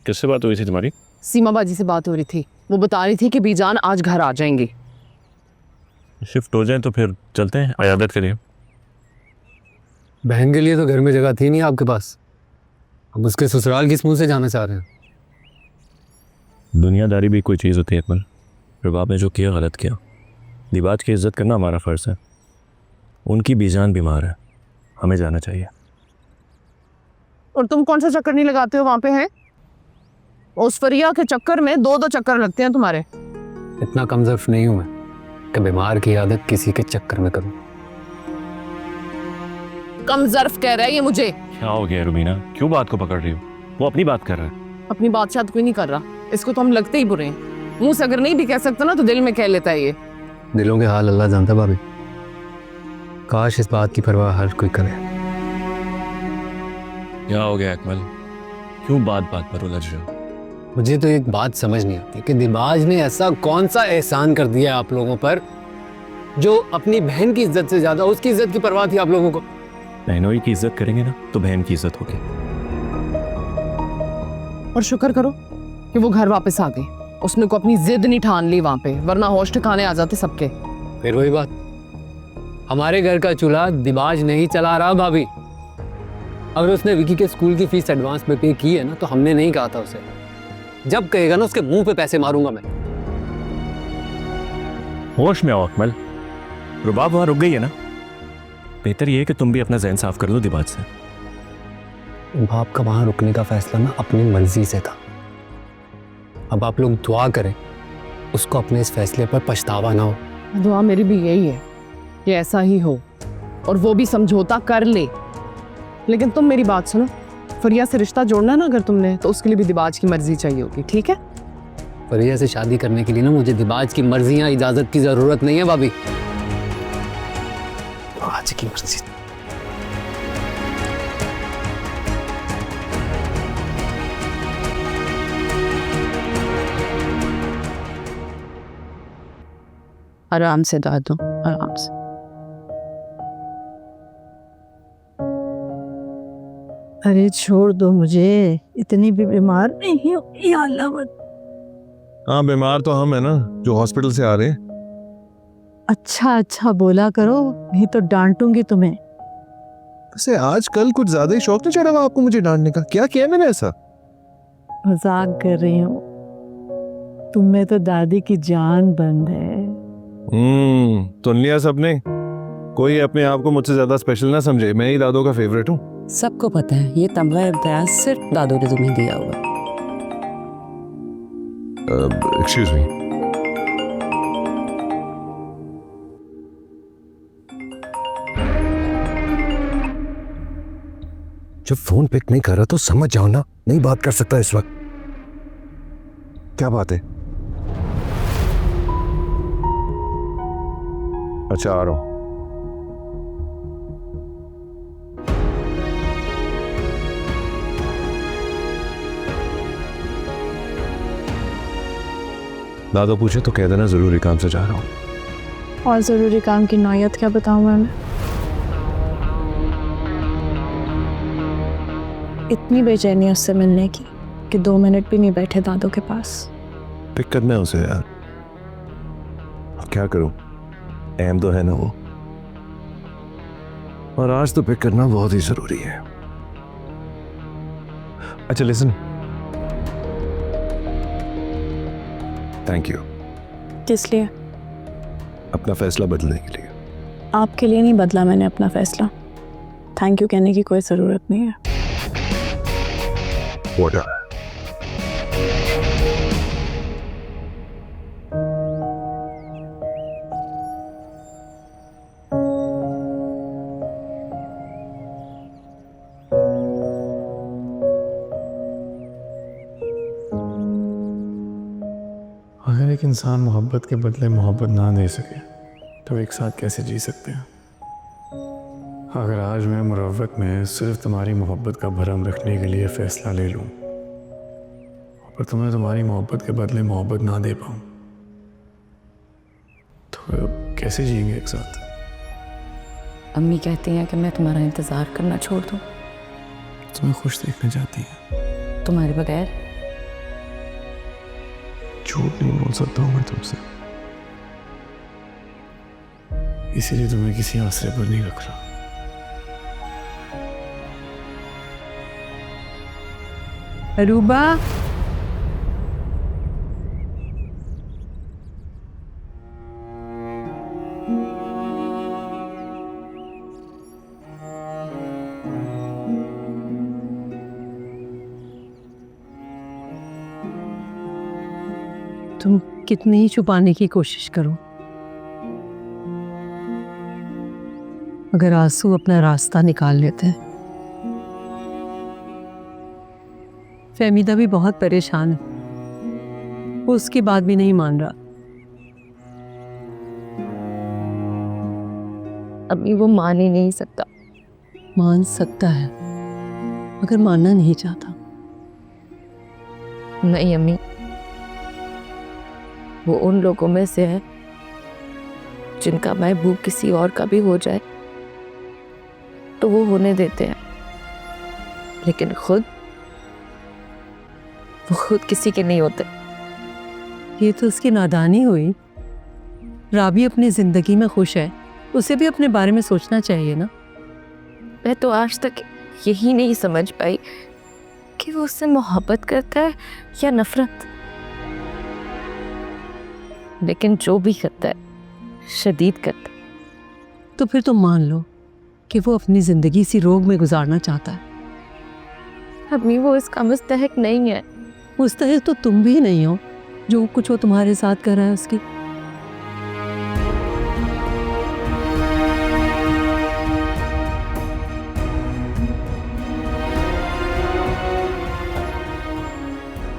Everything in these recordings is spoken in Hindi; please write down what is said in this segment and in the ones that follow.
किससे बात हुई थी तुम्हारी? सीमा बाजी से बात हो रही थी। वो बता रही थी कि बीजान आज घर आ जाएंगे। शिफ्ट हो जाए तो फिर चलते हैं, इयादत करिए। बहन के लिए तो घर में जगह थी नहीं आपके पास, अब उसके ससुराल किस मुंह से जाना चाह रहे हैं? दुनियादारी भी कोई चीज़ होती है अकमल। रबाब ने जो किया गलत किया। दिबाज की इज्जत करना हमारा फ़र्ज़ है। उनकी बीजान बीमार है, हमें जाना चाहिए। और तुम कौन सा चक्कर नहीं लगाते हो वहां पे? है उस फरिया के चक्कर में दो चक्कर लगते हैं तुम्हारे। इतना कमजोर नहीं हूं मैं कि बीमार की आदत किसी के चक्कर में करूं। कम ज़र्फ कह रहा है ये मुझे। क्या हो गया रुबीना, क्यों बात को पकड़ रही हो? वो अपनी बात कर रहा है। अपनी बात शायद कोई नहीं कर रहा, इसको तो हम लगते ही बुरे हैं। मुंह से अगर नहीं भी कह सकता ना तो दिल में कह लेता है ये। दिलों के हाल अल्लाह जानता भाभी। काश इस बात की परवाह हर कोई करे। क्या हो गया अकमल, क्यों बात बात पर उलझ रहे हो? मुझे तो एक बात समझ नहीं आती कि दिबाज ने ऐसा कौन सा एहसान कर दिया आप लोगों पर जो अपनी बहन की इज्जत से ज्यादा उसकी इज्जत की परवाह थी आप लोगों को। बहनोई की इज्जत करेंगे ना तो बहन की इज्जत होगी। और शुक्र करो कि वो घर वापस आ गई। उसने को अपनी जिद नहीं ठान ली वहां पे, वरना होश ठिकाने आ जाते सबके। फिर वही बात, हमारे घर का चूल्हा दिबाज नहीं चला रहा भाभी। अगर उसने विकी के स्कूल की फीस एडवांस में पे की है ना तो हमने नहीं कहा था उसे। जब कहेगा ना उसके मुंह पे पैसे मारूंगा मैं। होश में आओ अकमल, रुबाब वहां रुक गई है ना। बेहतर ये है कि तुम भी अपना जहन साफ कर लो दिबाज से। बाप का वहां रुकने का फैसला ना अपनी मर्जी से था। अब आप लोग दुआ करें उसको अपने इस फैसले पर पछतावा ना हो। दुआ मेरी भी यही है कि ऐसा ही हो और वो भी समझौता कर ले। लेकिन तुम मेरी बात सुनो, फरिया से रिश्ता जोड़ना ना अगर तुमने तो उसके लिए भी दिबाज की मर्जी चाहिए होगी, ठीक है? फरिया से शादी करने के लिए ना मुझे दिबाज की मर्जी या इजाजत की जरूरत नहीं है भाभी। आज की मर्जी। आराम से दादू, आराम से। अरे छोड़ दो मुझे, इतनी भी बीमार नहीं हूँ। या अल्लाह मत। हाँ बीमार तो हम है ना जो हॉस्पिटल से आ रहे हैं। अच्छा अच्छा बोला करो, नहीं तो डांटूंगी तुम्हें। वैसे आजकल कुछ ज्यादा ही शौक नहीं चढ़ा हुआ आपको मुझे डांटने का? क्या किया मैंने ऐसा? मजाक कर रही हूँ, तुम में तो दादी की जान बंद है। सुन लिया सबने। कोई अपने आप को मुझसे ज्यादा स्पेशल ना समझे, मैं ही दादो का फेवरेट हूँ। सबको पता है ये तमगा इम्तियाज सिर्फ दादो ने तुम्हें दिया हुआ। Excuse me. जब फोन पिक नहीं कर रहा तो समझ जाओ ना, नहीं बात कर सकता इस वक्त। क्या बात है? अच्छा आ रहा हूं। दादा पूछे तो कह देना जरूरी काम से जा रहा हूं। और जरूरी काम की नौयत क्या बताऊं मैं? इतनी बेचैनी उससे मिलने की कि 2 मिनट भी नहीं बैठे दादू के पास। पिक करना है उसे यार, अब क्या करूं, अहम तो है ना वो। और आज तो पिक करना बहुत ही जरूरी है। अच्छा लिसन, थैंक यू। किस लिए? अपना फैसला बदलने के लिए। आपके लिए नहीं बदला मैंने अपना फैसला। थैंक यू कहने की कोई ज़रूरत नहीं है। Order. अगर एक इंसान मोहब्बत के बदले मोहब्बत ना दे सके तो एक साथ कैसे जी सकते हैं? अगर आज मैं मुरव्वत में सिर्फ तुम्हारी मोहब्बत का भरम रखने के लिए फ़ैसला ले लूं और तुम्हें तुम्हारी मोहब्बत के बदले मोहब्बत ना दे पाऊं तो कैसे जिएंगे एक साथ? अम्मी कहती हैं कि मैं तुम्हारा इंतज़ार करना छोड़ दूं। तुम्हें खुश देखना चाहती हैं। तुम्हारे बगैर झूठ नहीं बोल सकता हूँ मैं तुमसे, इसीलिए तुम्हें किसी आसरे पर नहीं रख रहा। अरूबा, तुम कितनी ही छुपाने की कोशिश करो, अगर आंसू अपना रास्ता निकाल लेते हैं। फहमीदा भी बहुत परेशान है, वो उसकी बात भी नहीं मान रहा। अभी वो मान ही नहीं सकता। मान सकता है मगर मानना नहीं चाहता। नहीं अम्मी, वो उन लोगों में से है जिनका महबूब किसी और का भी हो जाए तो वो होने देते हैं, लेकिन वो खुद किसी के नहीं होते। ये तो उसकी नादानी हुई। राबी अपनी जिंदगी में खुश है, उसे भी अपने बारे में सोचना चाहिए ना। मैं तो आज तक यही नहीं समझ पाई कि वो उससे मोहब्बत करता है या नफरत, लेकिन जो भी करता है शदीद करता है। तो फिर तुम मान लो कि वो अपनी जिंदगी इसी रोग में गुजारना चाहता है। अम्मी वो इसका मुस्तहक नहीं है। मुस्तहिक तो तुम भी नहीं हो, जो कुछ वो तुम्हारे साथ कर रहा है उसकी।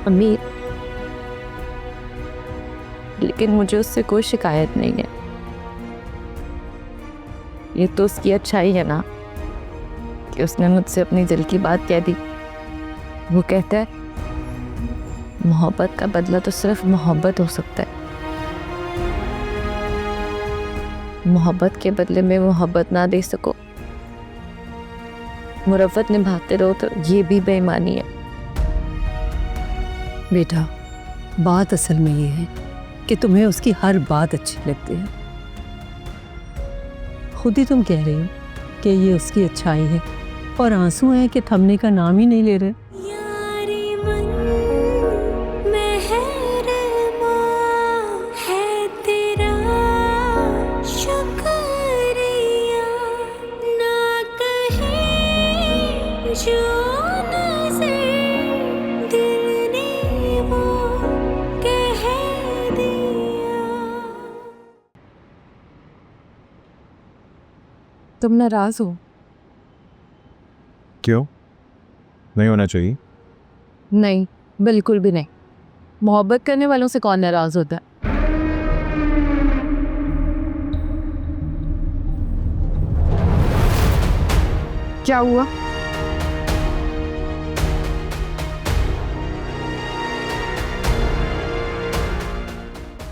अम्मी, लेकिन मुझे उससे कोई शिकायत नहीं है। ये तो उसकी अच्छाई है ना कि उसने मुझसे अपनी दिल की बात कह दी। वो कहता है मोहब्बत का बदला तो सिर्फ मोहब्बत हो सकता है। मोहब्बत के बदले में मोहब्बत ना दे सको, मुरव्वत निभाते रहो, तो ये भी बेईमानी है। बेटा, बात असल में ये है कि तुम्हें उसकी हर बात अच्छी लगती है। खुद ही तुम कह रही हो कि ये उसकी अच्छाई है, और आंसू हैं कि थमने का नाम ही नहीं ले रहे। तुम नाराज हो? क्यों? नहीं होना चाहिए। नहीं, बिल्कुल भी नहीं। मोहब्बत करने वालों से कौन नाराज होता है? क्या हुआ?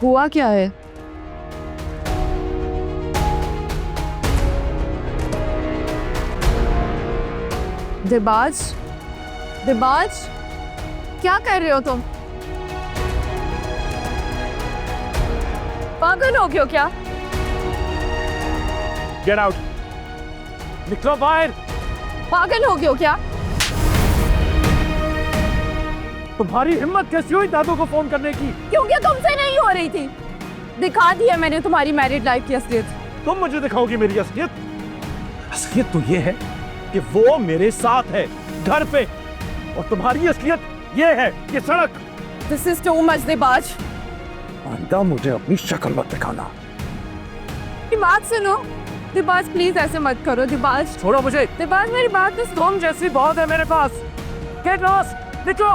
हुआ क्या है? दिबाज, दिबाज, क्या कर रहे हो तुम? पागल हो गए हो क्या? गेट आउट, निकलो बाहर। पागल हो गए हो क्या? तुम्हारी हिम्मत कैसी हुई दादू को फोन करने की? क्योंकि तुमसे नहीं हो रही थी। दिखा दिया मैंने तुम्हारी मैरिड लाइफ की असलियत। तुम मुझे दिखाओगी मेरी असलियत? असलियत तो ये है कि वो मेरे साथ है घर पे, और तुम्हारी असलियत ये है कि सड़क। दिस इज टू मच दिबाज। आइंदा मुझे अपनी शक्ल मत दिखाना। बात सुनो दिबाज, प्लीज ऐसे मत करो दिबाज। छोड़ो मुझे। दिबाज मेरी बात तो सुनो। तुम जैसी बहुत है मेरे पास। गेट लॉस्ट, निकलो।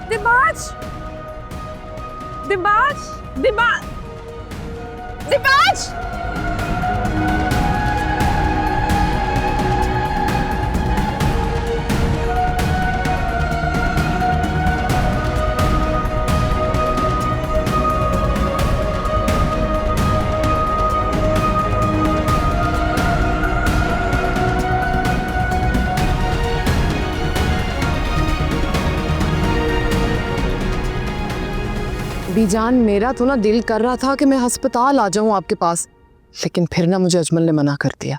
दिबाज, दिबाज, दिबाज, दिबाज। बीजान, मेरा तो ना दिल कर रहा था कि मैं अस्पताल आ जाऊं आपके पास, लेकिन फिर ना मुझे अजमल ने मना कर दिया।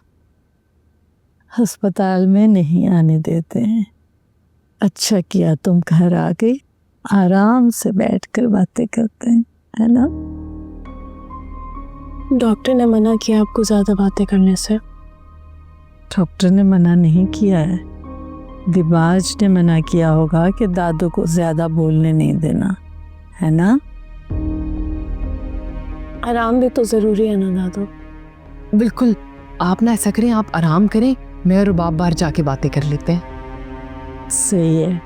अस्पताल में नहीं आने देते हैं। अच्छा किया तुम घर आ गई, आराम से बैठकर बातें करते हैं, है ना? डॉक्टर ने मना किया आपको ज़्यादा बातें करने से। डॉक्टर ने मना नहीं किया है, दिबाज ने मना किया होगा कि दादू को ज्यादा बोलने नहीं देना, है ना? आराम भी तो ज़रूरी है ना दादू। बिल्कुल, आप ना ऐसा करें, आप आराम करें, मैं और बाप बाहर जाके बातें कर लेते हैं। सही है।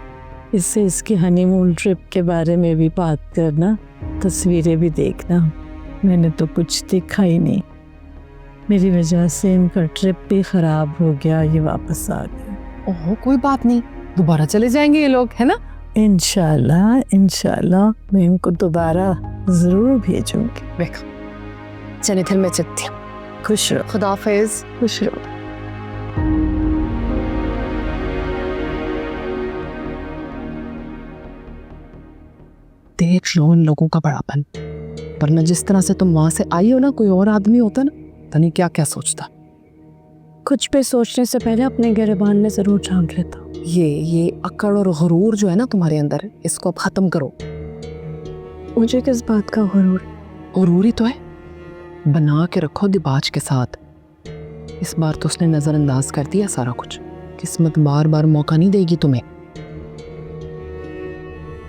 इससे इसके हनीमून ट्रिप के बारे में भी बात करना, तस्वीरें भी देखना। मैंने तो कुछ देखा ही नहीं, मेरी वजह से इनका ट्रिप भी खराब हो गया, ये वापस आ गए। ओह कोई बात नहीं, दोबारा चले जाएंगे ये लोग, है ना? इंशाल्लाह इंशाल्लाह मैं इनको दोबारा ज़रूर भेजूंगी। देखो, चले फिर मैं चलती हूँ। खुश रहो, खुदा हाफिज। खुश रहो। देख लो इन लोगों का बड़ापन, वरना जिस तरह से तुम वहां से आई हो ना, कोई और आदमी होता ना, पता नहीं क्या क्या सोचता। कुछ भी सोचने से पहले अपने गिरबान में ज़रूर झांक लेता। ये अकड़ और गुरूर जो है ना तुम्हारे अंदर, इसको अब खत्म करो। मुझे किस बात का गुरूर? गुरूर ही तो है, बना के रखो दिबाज के साथ। इस बार तो उसने नजरअंदाज कर दिया सारा कुछ, किस्मत बार बार मौका नहीं देगी तुम्हें।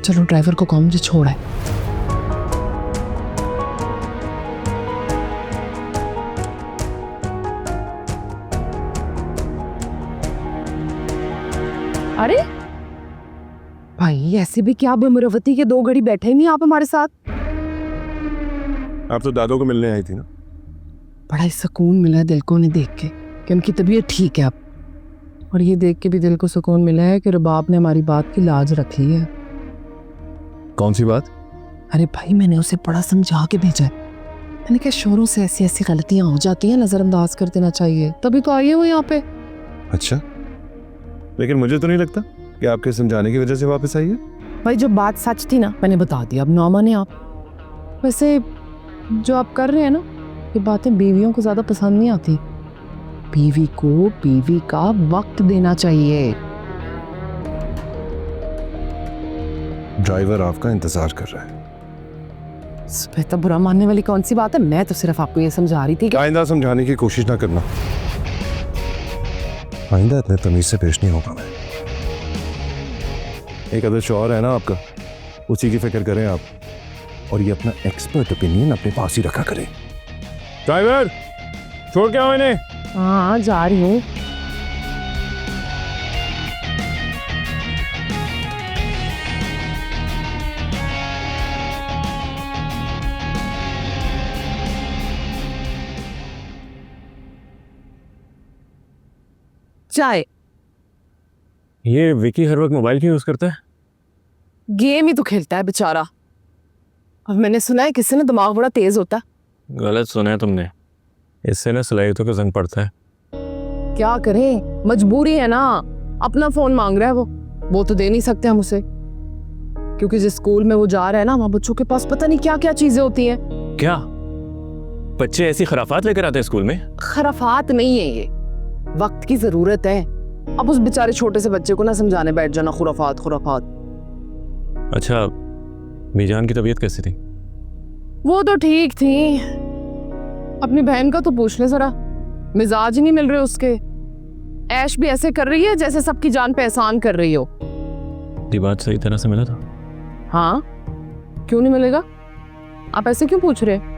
चलो ड्राइवर को कहो मुझे छोड़ा है। अरे भाई, ऐसे भी क्या भमरवती के 2 घड़ी बैठे नहीं आप हमारे साथ? आप तो दादू को मिलने आई थी ना? बड़ा ही सुकून मिला है दिल को उन्हें देख के कि उनकी तबीयत ठीक है अब, और ये देख के भी दिल को सुकून मिला है कि रबाब ने हमारी बात की लाज रखी है। कौन सी बात? अरे भाई, मैंने उसे बड़ा समझा के भेजा है। मैंने कहा शोरों से ऐसी ऐसी गलतियां हो जाती हैं, नजरअंदाज कर देना चाहिए, तभी तो आई है वो यहाँ पे। अच्छा, लेकिन मुझे तो नहीं लगता कि आपके समझाने की वजह से वापस आई है। भाई जो बात सच थी ना, मैंने बता दिया, अब ना माने आप। वैसे जो आप कर रहे हैं ना, ये बातें बीवियों को ज्यादा पसंद नहीं आती। बीवी को बीवी का वक्त देना चाहिए। ड्राइवर आपका इंतजार कर रहा है। इसमें तो बुरा मानने वाली कौन सी बात है? मैं तो सिर्फ आपको ये समझा रही थी कि आइंदा समझाने की कोशिश ना करना। आइंदा इतने तमीज से पेश नहीं होगा मैं। एक अदर शौहर है ना आपका, उसी की फिक्र करें आप, और ये अपना एक्सपर्ट ओपिनियन अपने पास ही रखा करें। ड्राइवर, छोड़ के आओ इन्हें। हाँ जा रही हूँ। चाय। ये विकी हर वक्त मोबाइल क्यों यूज करता है? गेम ही तो खेलता है बेचारा। और मैंने सुना है किसी ने दिमाग बड़ा तेज होता है। गलत सुना है तुमने, इससे ना सलाहियतों का जंग पड़ता है। क्या करें, मजबूरी है ना। अपना फोन मांग रहा है वो तो दे नहीं सकते हम उसे, क्योंकि जिस स्कूल में वो जा रहा है ना, वहां बच्चों के पास पता नहीं क्या क्या चीजें होती हैं। क्या बच्चे ऐसी खराफात लेकर आते हैं स्कूल में? खराफात नहीं है, ये वक्त की जरूरत है। अब उस बेचारे छोटे से बच्चे को ना समझाने बैठ जाना खुराफात खुराफात। अच्छा, मीजान की तबीयत कैसी थी? वो तो ठीक थी, अपनी बहन का तो पूछ ले जरा, मिजाज ही नहीं मिल रहे उसके। ऐश भी ऐसे कर रही है जैसे सबकी जान पे एहसान कर रही हो। दिबाज सही तरह से मिला था? हाँ, क्यों नहीं मिलेगा? आप ऐसे क्यों पूछ रहे?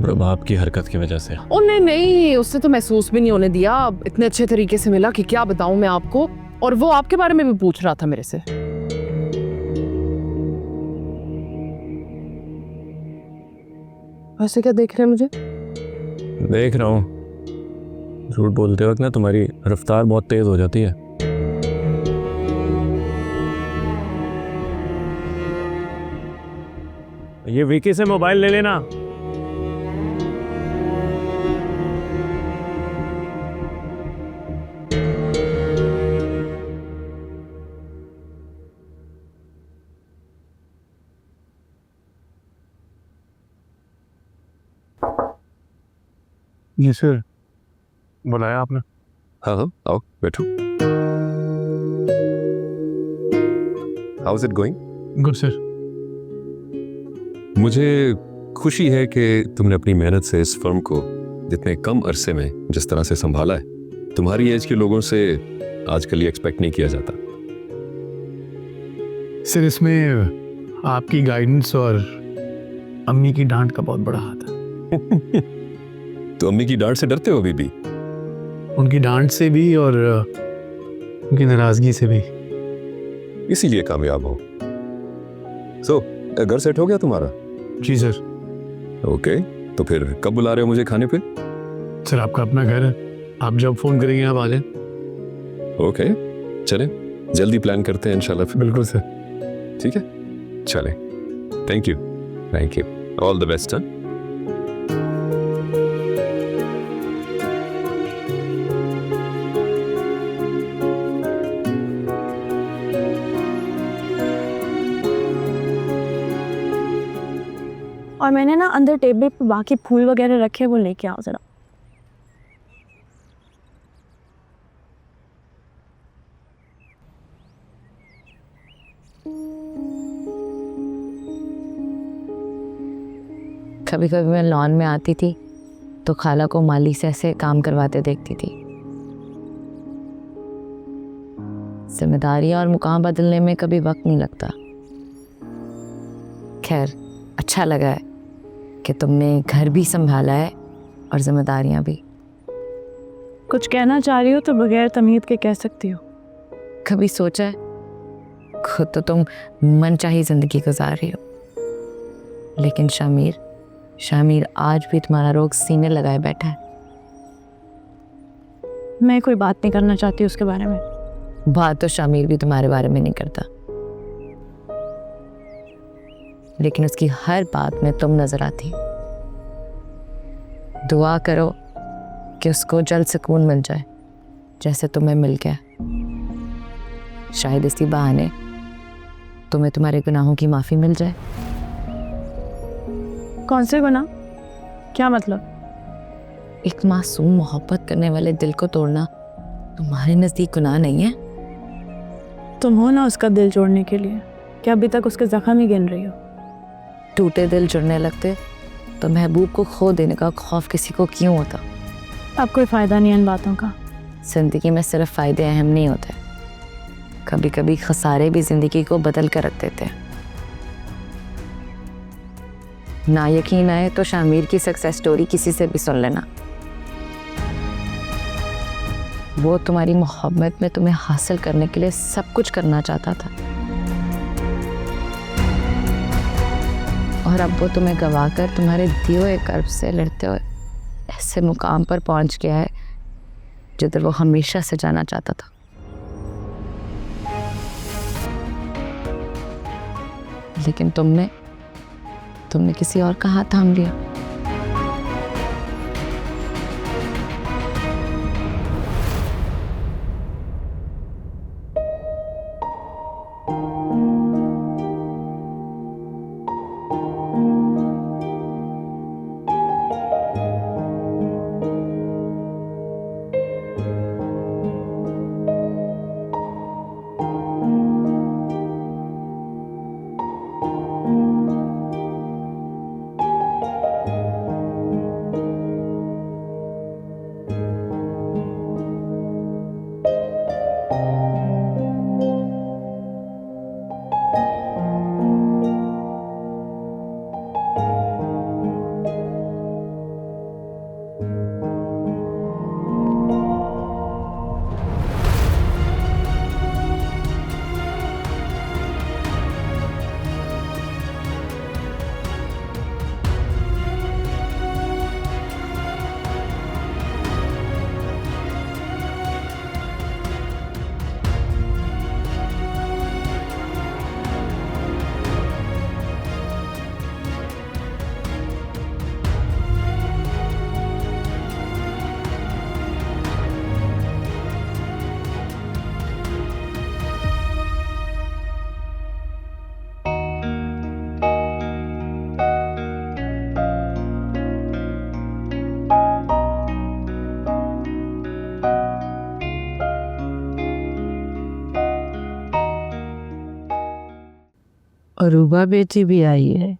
रबाब की हरकत की वजह से। ओ नहीं, उससे तो महसूस भी नहीं होने दिया। इतने अच्छे तरीके से मिला कि क्या बताऊं मैं आपको। और वो आपके बारे में भी पूछ रहा था मेरे से। वैसे क्या देख रहे हैं मुझे? देख रहा हूँ, झूठ बोलते वक्त ना तुम्हारी रफ्तार बहुत तेज हो जाती है। ये विकी से मोबाइल ले लेना। जी सर, बुलाया आपने? हाँ हाँ, आओ बैठो। How is it going? Good sir. मुझे खुशी है कि तुमने अपनी मेहनत से इस फर्म को जितने कम अरसे में जिस तरह से संभाला है, तुम्हारी एज के लोगों से आजकल ये एक्सपेक्ट नहीं किया जाता। सर, इसमें आपकी गाइडेंस और अम्मी की डांट का बहुत बड़ा हाथ है। तो अम्मी की डांट से डरते हो अभी भी? उनकी डांट से भी और उनकी नाराजगी से भी। इसीलिए कामयाब हो। सो घर सेट हो गया तुम्हारा? जी सर। ओके, तो फिर कब बुला रहे हो मुझे खाने पे? सर, आपका अपना घर है, आप जब फोन करेंगे आप आ जाएं। ओके, चले जल्दी प्लान करते हैं इंशाल्लाह फिर। बिल्कुल सर। ठीक है, चले। Thank you, thank you, all the best. और मैंने ना अंदर टेबल पे बाकी फूल वगैरह रखे, वो लेके आओ ज़रा। कभी कभी मैं लॉन में आती थी तो खाला को माली से ऐसे काम करवाते देखती थी। जिम्मेदारियां और मुकाम बदलने में कभी वक्त नहीं लगता। खैर, अच्छा लगा है कि तुमने घर भी संभाला है और जिम्मेदारियां भी। कुछ कहना चाह रही हो तो बगैर तमीज़ के कह सकती हो। कभी सोचा है, खुद तो तुम मनचाही जिंदगी गुजार रही हो, लेकिन शामिर आज भी तुम्हारा रोग सीने लगाए बैठा है। मैं कोई बात नहीं करना चाहती उसके बारे में। बात तो शामिर भी तुम्हारे बारे में नहीं करता, लेकिन उसकी हर बात में तुम नजर आती। दुआ करो कि उसको जल्द सुकून मिल जाए जैसे तुम्हें मिल गया। शायद इसी बहाने तुम्हें तुम्हारे गुनाहों की माफ़ी मिल जाए। कौन से गुनाह? क्या मतलब? एक मासूम मोहब्बत करने वाले दिल को तोड़ना तुम्हारे नज़दीक गुनाह नहीं है? तुम हो ना उसका दिल जोड़ने के लिए, क्या अभी तक उसके जख्म ही गिन रही हो? टूटे दिल जुड़ने लगते तो महबूब को खो देने का खौफ किसी को क्यों होता? अब कोई फ़ायदा नहीं है इन बातों का। ज़िंदगी में सिर्फ फ़ायदे अहम नहीं होते, कभी कभी खसारे भी ज़िंदगी को बदल कर रख देते हैं। ना यकीन आए तो शामिर की सक्सेस स्टोरी किसी से भी सुन लेना। वो तुम्हारी मोहब्बत में तुम्हें हासिल करने के लिए सब कुछ करना चाहता था, और अब वो तुम्हें गवाकर तुम्हारे दिए हुए कर्ब से लड़ते हुए ऐसे मुकाम पर पहुंच गया है जिधर वो हमेशा से जाना चाहता था। लेकिन तुमने किसी और का हाथ थाम लिया। और रूबा बेटी भी आई है।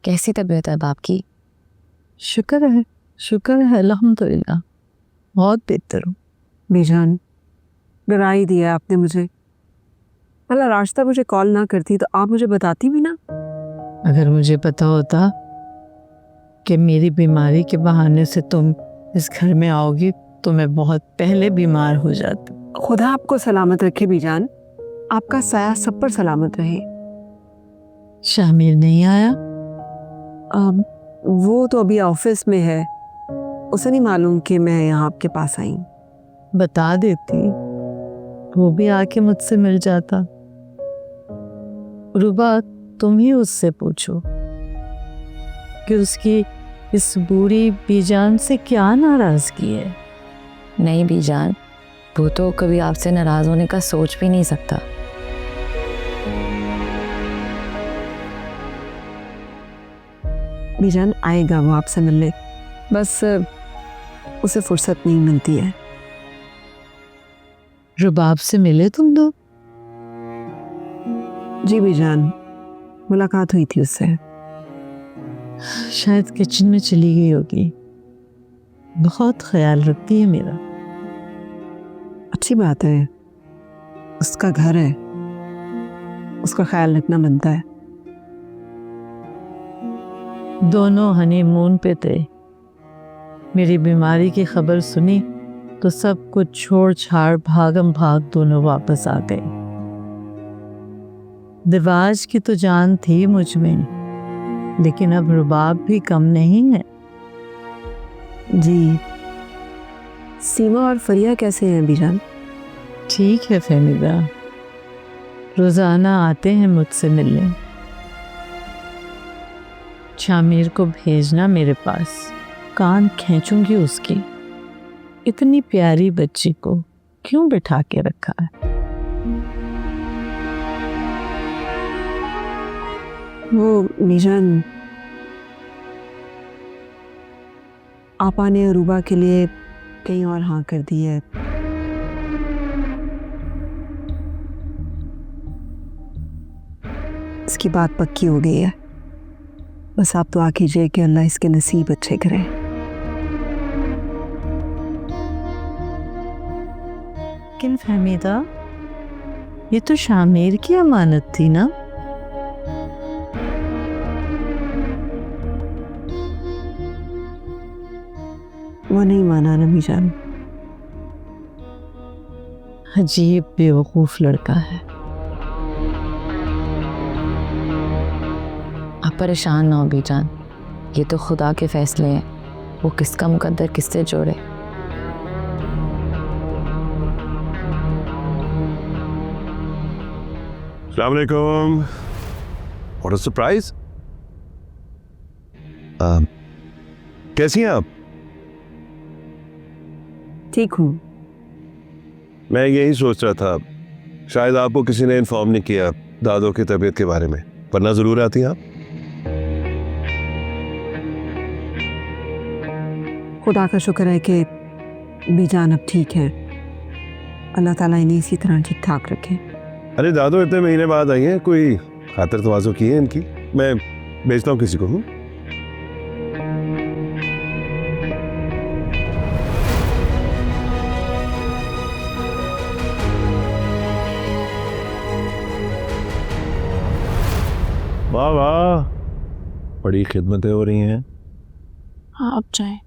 कैसी तबीयत है बाप की? शुक्र है अल्हम्दुलिल्लाह, बहुत बेहतर हूँ। बेजान डरा ही दिया आपने मुझे। भला रास्ता मुझे कॉल ना करती तो आप मुझे बताती भी ना। अगर मुझे पता होता कि मेरी बीमारी के बहाने से तुम इस घर में आओगी तो मैं बहुत पहले बीमार हो जाती। खुदा आपको सलामत रखे बीजान, आपका साया सब पर सलामत रहे। शामिर नहीं आया? वो तो अभी ऑफिस में है, उसे नहीं मालूम कि मैं यहाँ आपके पास आई। बता देती, वो भी आके मुझसे मिल जाता। रुबा, तुम ही उससे पूछो कि उसकी इस बुरी बीजान से क्या नाराजगी है। नहीं बीजान, वो तो कभी आपसे नाराज होने का सोच भी नहीं सकता। बीजान आएगा वो आपसे मिलने, बस उसे फुर्सत नहीं मिलती है। रुबाब से मिले तुम दो? जी बीजान, मुलाकात हुई थी उससे। शायद किचन में चली गई होगी। बहुत ख्याल रखती है मेरा। अच्छी बात है, उसका घर है, उसका ख्याल रखना बनता है। दोनों हनीमून पे थे। मेरी बीमारी की खबर सुनी तो सब कुछ छोड़ छाड़ भागम भाग दोनों वापस आ गए। दिवाज की तो जान थी मुझ में, लेकिन अब रुबाब भी कम नहीं है। जी, सीमा और फरिया कैसे हैं बीजान? ठीक है फहमीदा, रोजाना आते हैं मुझसे मिलने। शामिर को भेजना मेरे पास, कान खींचूंगी उसकी। इतनी प्यारी बच्ची को क्यों बिठा के रखा है? वो बीजान, आपा ने अरूबा के लिए कहीं और हाँ कर दी है। इसकी बात पक्की हो गई है। बस आप दुआ कीजिए कि अल्लाह इसके नसीब अच्छे करे। लेकिन फहमीदा, ये तो शामिर की अमानत थी ना? वो नहीं माना ना बीजान। अजीब बेवकूफ लड़का है। आप परेशान ना हो बीजान, ये तो खुदा के फैसले हैं, वो किसका मुकद्दर किससे जोड़े। अस्सलाम वालेकुम। What a surprise. कैसी हैं आप? ठीक हूँ। मैं यही सोच रहा था, शायद आपको किसी ने इन्फॉर्म नहीं किया दादो की तबीयत के बारे में, वरना जरूर आती आप। खुदा का शुक्र है कि बीजान अब ठीक है। अल्लाह ताला इन्हें इसी तरह ठीक ठाक रखे। अरे दादो इतने महीने बाद आई हैं, कोई खातिर तवाज़ो की है इनकी? मैं भेजता हूँ किसी को। वाह वाह, बड़ी खिदमतें हो रही हैं। हाँ, अब जाए।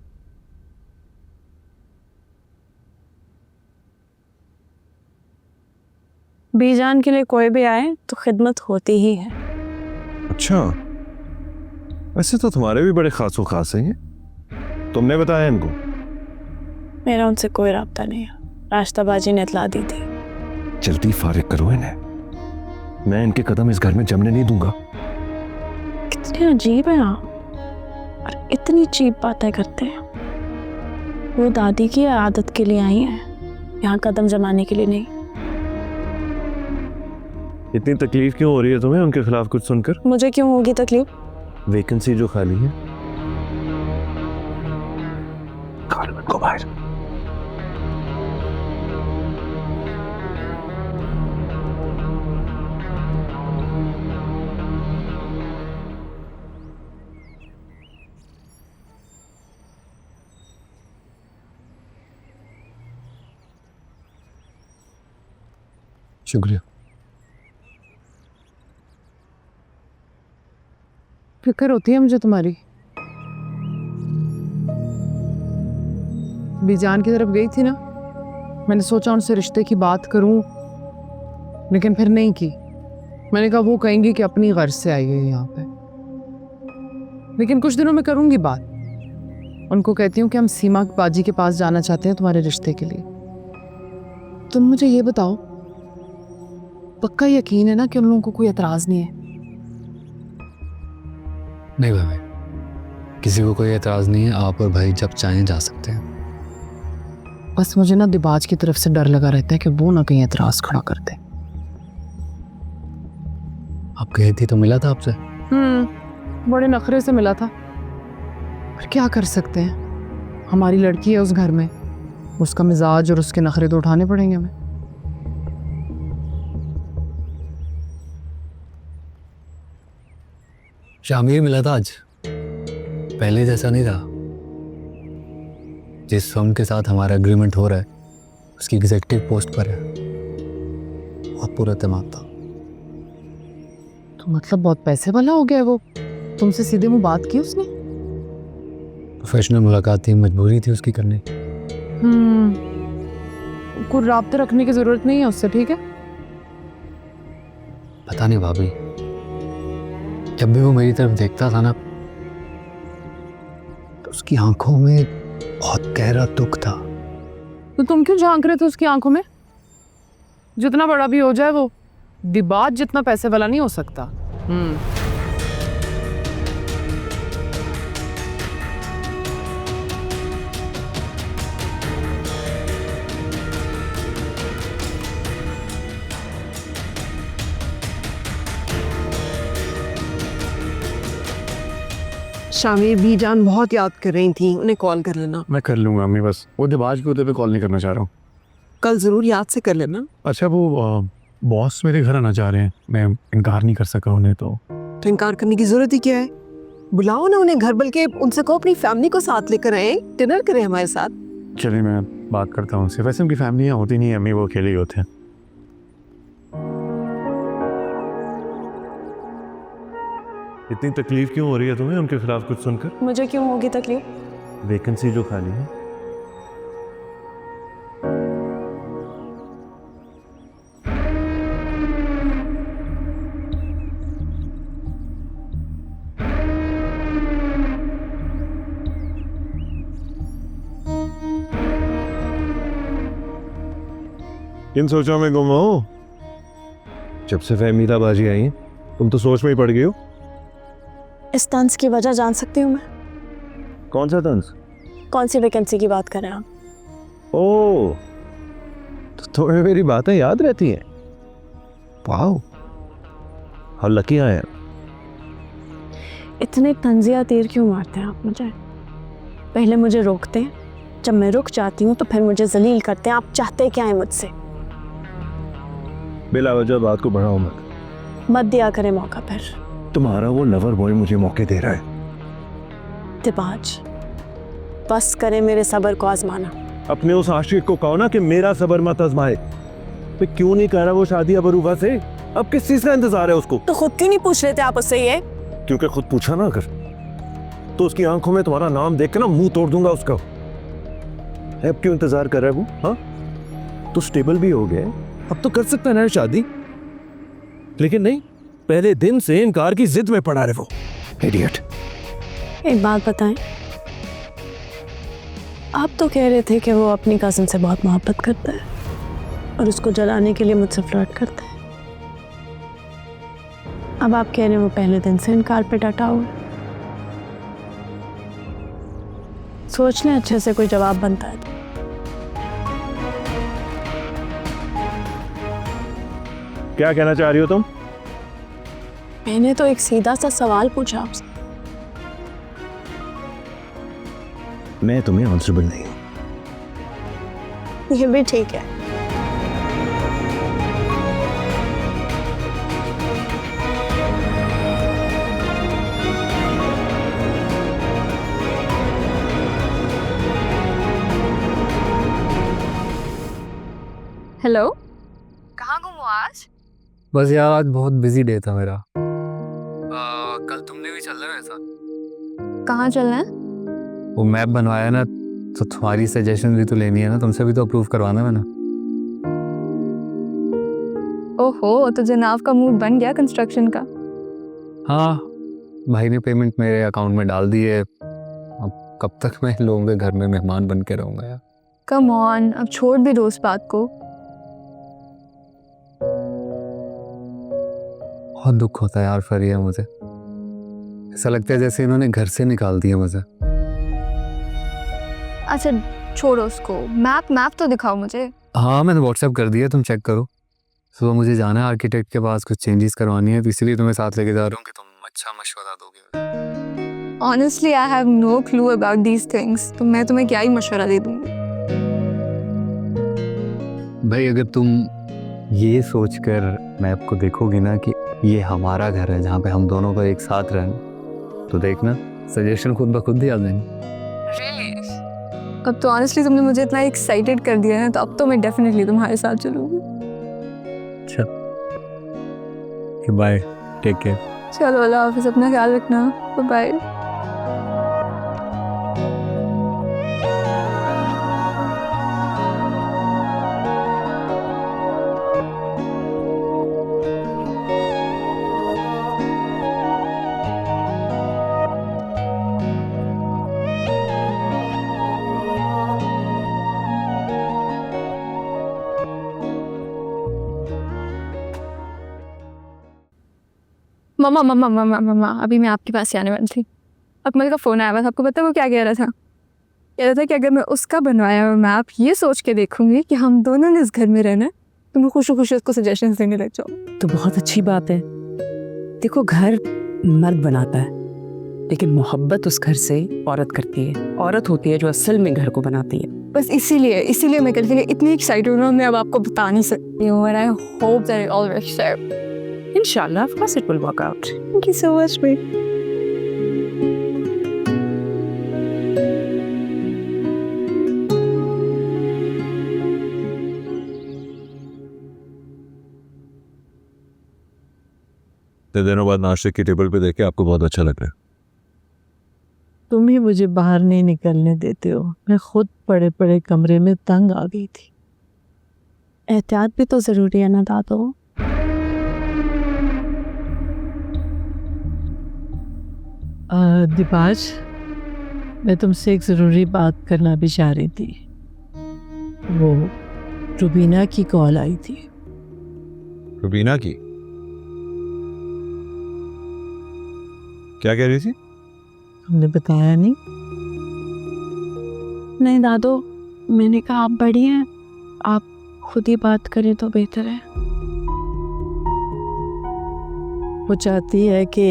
बीजान के लिए कोई भी आए तो खिदमत होती ही है। अच्छा, वैसे तो तुम्हारे भी बड़े खासो खास हैं। तुमने बताया इनको? मेरा उनसे कोई राब्ता नहीं है, रास्ताबाजी ने इतला दी थी। जल्दी फारिग करो इन्हें, मैं इनके कदम इस घर में जमने नहीं दूंगा। कितने अजीब है आप, और इतनी चीप बातें करते हैं। वो दादी की आदत के लिए आई हैं, यहाँ कदम जमाने के लिए नहीं। इतनी तकलीफ क्यों हो रही है तुम्हें उनके खिलाफ कुछ सुनकर? मुझे क्यों होगी तकलीफ? वैकेंसी जो खाली है। को बाहर। शुक्रिया। फिक्र होती है मुझे तुम्हारी। बीजान की तरफ गई थी ना, मैंने सोचा उनसे रिश्ते की बात करूं, लेकिन फिर नहीं की। मैंने कहा वो कहेंगी कि अपनी गर्ज से आई है यहाँ पे, लेकिन कुछ दिनों में करूंगी बात। उनको कहती हूँ कि हम सीमा बाजी के पास जाना चाहते हैं तुम्हारे रिश्ते के लिए। तुम मुझे ये बताओ, पक्का यकीन है ना कि उन लोगों को कोई एतराज नहीं है? नहीं भाभी, किसी को कोई एतराज़ नहीं है। आप और भाई जब चाहें जा सकते हैं। बस मुझे ना दिबाज की तरफ से डर लगा रहता है कि वो ना कहीं एतराज खड़ा कर दे। आप गई थी तो मिला था आपसे? बड़े नखरे से मिला था, पर क्या कर सकते हैं, हमारी लड़की है उस घर में, उसका मिजाज और उसके नखरे तो उठाने पड़ेंगे हमें। शामिर मिला था आज, पहले जैसा नहीं रहा। जिस फर्म के साथ हमारा एग्रीमेंट हो रहा है उसकी एग्जीक्यूटिव पोस्ट पर है, बहुत पूरा एतमाद था। तो मतलब बहुत पैसे वाला हो गया है वो? तुमसे सीधे मुंह बात की उसने? प्रोफेशनल मुलाकात थी, मजबूरी थी उसकी करनी। कोई राब्ते रखने की जरूरत नहीं है उससे, ठीक है? पता नहीं भाभी, जब भी वो मेरी तरफ देखता था ना तो उसकी आंखों में बहुत गहरा दुख था। तो तुम क्यों झांक रहे थे उसकी आंखों में? जितना बड़ा भी हो जाए वो दिबाज जितना पैसे वाला नहीं हो सकता। शामिर बीजान बहुत याद कर रही थी, उन्हें कॉल कर लेना। मैं कर लूँगा अम्मी, बस वो दिबाज के उधर पे कॉल नहीं करना चाह रहा हूँ। कल ज़रूर याद से कर लेना। अच्छा वो बॉस मेरे घर आना चाह रहे हैं, मैं इनकार नहीं कर सका उन्हें। तो इनकार करने की ज़रूरत ही क्या है? बुलाओ ना उन्हें घर, बल्कि उनसे कहो अपनी फैमिली को साथ लेकर आए, डिनर करें हमारे साथ। चलिए मैं बात करता हूँ उनसे। वैसे उनकी फैमिली यहाँ होती नहीं है अम्मी, वो अकेले ही होते हैं। इतनी तकलीफ क्यों हो रही है तुम्हें उनके खिलाफ कुछ सुनकर? मुझे क्यों होगी तकलीफ? वैकेंसी जो खाली है। किन सोचों में गुम हो? जब से फहमीदा बाजी आई है तुम तो सोच में ही पड़ गई हो। इस तंज की वजह जान सकती हूँ मैं? कौन सा तंज? कौन सी वैकेंसी की बात कर रहे हैं आप? ओह, तो तुम्हें मेरी बातें याद रहती हैं। Wow, how lucky I am. इतने तंजिया तीर क्यों मारते हैं आप मुझे? पहले मुझे रोकते हैं, जब मैं रुक जाती हूँ तो फिर मुझे जलील करते हैं। आप चाहते क्या है मुझसे? बिला वजह बात को बढ़ाओ मत। मत दिया करें मौका फिर। तुम्हारा वो लवर बॉय मुझे मौके दे रहा है। दिबाज, बस करें मेरे सब्र को आजमाना। अपने उस आशिक को कहो ना कि मेरा सबर मत आजमाए। मैं क्यों नहीं कह रहा वो शादी अब अरूबा से? अब किस चीज का इंतजार है उसको? तो खुद क्यों नहीं पूछ रहे थे आप उससे ये? क्योंकि खुद पूछा ना अगर तो उसकी आंखों में तुम्हारा नाम देख के ना मुंह तोड़ दूंगा उसका। अब क्यों इंतजार कर रहा है वो? हाँ, तो स्टेबल भी हो गए, अब तो कर सकता है ना शादी। लेकिन नहीं, पहले दिन से इनकार की जिद में पड़ा रहे वो इडियट। एक बात बताएं, आप तो कह रहे थे कि वो अपनी कजिन से बहुत मोहब्बत करता है और उसको जलाने के लिए मुझसे फ्लर्ट करता है। अब आप कह रहे हैं वो पहले दिन से इनकार पे डटा हुआ है। सोच लें अच्छे से, कोई जवाब बनता है तो। क्या कहना चाह रही हो तुम? मैंने तो एक सीधा सा सवाल पूछा आपसे। मैं तुम्हें आंसरेबल नहीं हूं। ये भी ठीक है। हेलो, कहाँ गुम हो आज? बस यार आज बहुत बिजी डे था मेरा। कल तुमने भी चलना है मेरे साथ? कहाँ चलना है? वो मैप बनवाया ना, तो तुम्हारी सजेशन भी तो लेनी है ना, तुमसे भी तो अप्रूव करवाना है मैंने। ओहो, तो जनाब का मूड बन गया कंस्ट्रक्शन का। हाँ, भाई ने पेमेंट मेरे अकाउंट में डाल दी है। अब कब तक मैं इन लोगों के घर में मेहमान बन के रहूँगा यार। कम ऑन, अब छोड़ भी दो उस बात को। बहुत दुख होता है यार फरिया मुझे। ऐसा लगता है जैसे इन्होंने घर से निकाल दिया मुझे। अच्छा छोड़ो उसको, मैप तो दिखाओ मुझे। हाँ मैंने व्हाट्सएप कर दिया, तुम चेक करो। सुबह मुझे जाना है आर्किटेक्ट के पास, कुछ चेंजेस करवानी है, तो इसलिए तुम्हें साथ लेके जा रहा हूँ कि तुम अच्छा मशवरा दोगे। Honestly, I have no clue about these things. तो मैं तुम्हें क्या ही मशवरा दे दूँगी। भाई अगर तुम ये सोचकर मैप को देखोगी ना कि ये हमारा घर है जहाँ पे हम दोनों को एक साथ रहना, तो देखना सजेशन खुद ब खुद ही आ जाएंगे। अब तो ऑनेस्टली तुमने मुझे इतना एक्साइटेड कर दिया है, तो अब तो मैं डेफिनेटली तुम्हारे साथ चलूँगी। अच्छा, बाय, टेक केयर। चलो अल्लाह हाफिज़, अपना ख्याल रखना, बाय। मम्मा, अभी मैं आपके पास आने वाली थी। अकमल का फ़ोन आया हुआ था, आपको पता है वो क्या कह रहा था? कह रहा था कि अगर मैं उसका बनवाया हुआ मैप ये सोच के देखूंगी कि हम दोनों ने इस घर में रहना है, तो मैं खुशी खुशी उसको सजेशन देने लग जाऊँ। तो बहुत अच्छी बात है। देखो, घर मर्द बनाता है, लेकिन मोहब्बत उस घर से औरत करती है। औरत होती है जो असल में घर को बनाती है। बस इसीलिए मैं कल के लिए इतनी एक्साइटेड हूँ ना, मैं अब आपको बता नहीं सकती हूँ। And I hope that it all works out. Inshallah, of course it will work out. Thank you so much, babe. इतने दिनों बाद नाश्ते की टेबल पे देख के आपको बहुत अच्छा लग रहा है। तुम ही मुझे बाहर नहीं निकलने देते हो। मैं खुद पड़े पड़े कमरे में तंग आ गई थी। एहतियात भी तो ज़रूरी है ना दादो। दिबाज, मैं तुमसे एक ज़रूरी बात करना भी चाह रही थी। वो रुबीना की कॉल आई थी। रुबीना की? क्या कह रही थी? तुमने बताया नहीं? नहीं दादो, मैंने कहा आप बड़ी हैं, आप खुद ही बात करें तो बेहतर है। वो चाहती है कि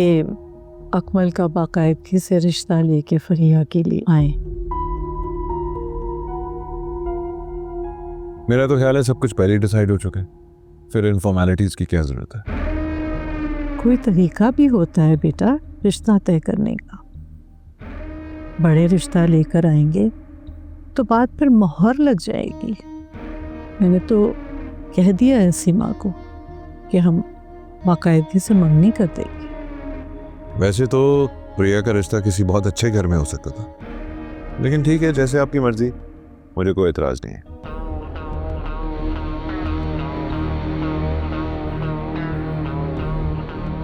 अकमल का बाकायदगी से रिश्ता लेके फरिया के लिए आए। मेरा तो ख्याल है सब कुछ पहले ही डिसाइड हो चुका है, फिर इन फॉर्मेलिटीज़ की क्या ज़रूरत है? कोई तरीका भी होता है बेटा रिश्ता तय करने का। बड़े रिश्ता लेकर आएंगे तो बात पर मोहर लग जाएगी। मैंने तो कह दिया है सीमा को कि हम बाकायदगी से मंगनी कर देंगे। वैसे तो प्रिया का रिश्ता किसी बहुत अच्छे घर में हो सकता था, लेकिन ठीक है, जैसे आपकी मर्जी, मुझे कोई एतराज़ नहीं है।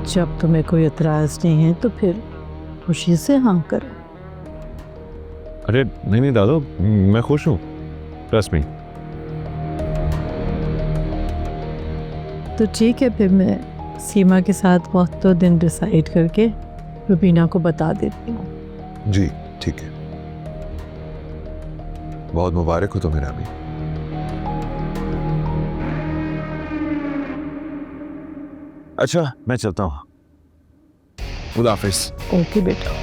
जब तुम्हें कोई एतराज़ नहीं है तो फिर खुशी से हाँ करो। अरे नहीं दादो, मैं खुश हूँ, ट्रस्ट मी। तो ठीक है, फिर मैं सीमा के साथ वक्त और दिन डिसाइड करके रुबीना को बता देती हूँ। जी ठीक है, बहुत मुबारक हो तो मेरा भी। अच्छा मैं चलता हूँ, खुदा हाफिज़। ओके बेटा।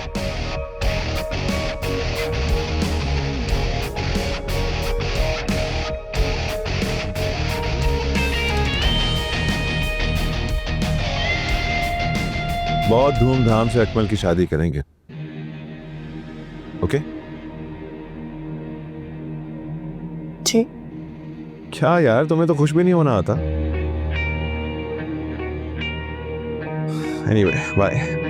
बहुत धूमधाम से अकमल की शादी करेंगे, ओके? जी। क्या यार, तुम्हें तो खुश भी नहीं होना आता? Anyway bye.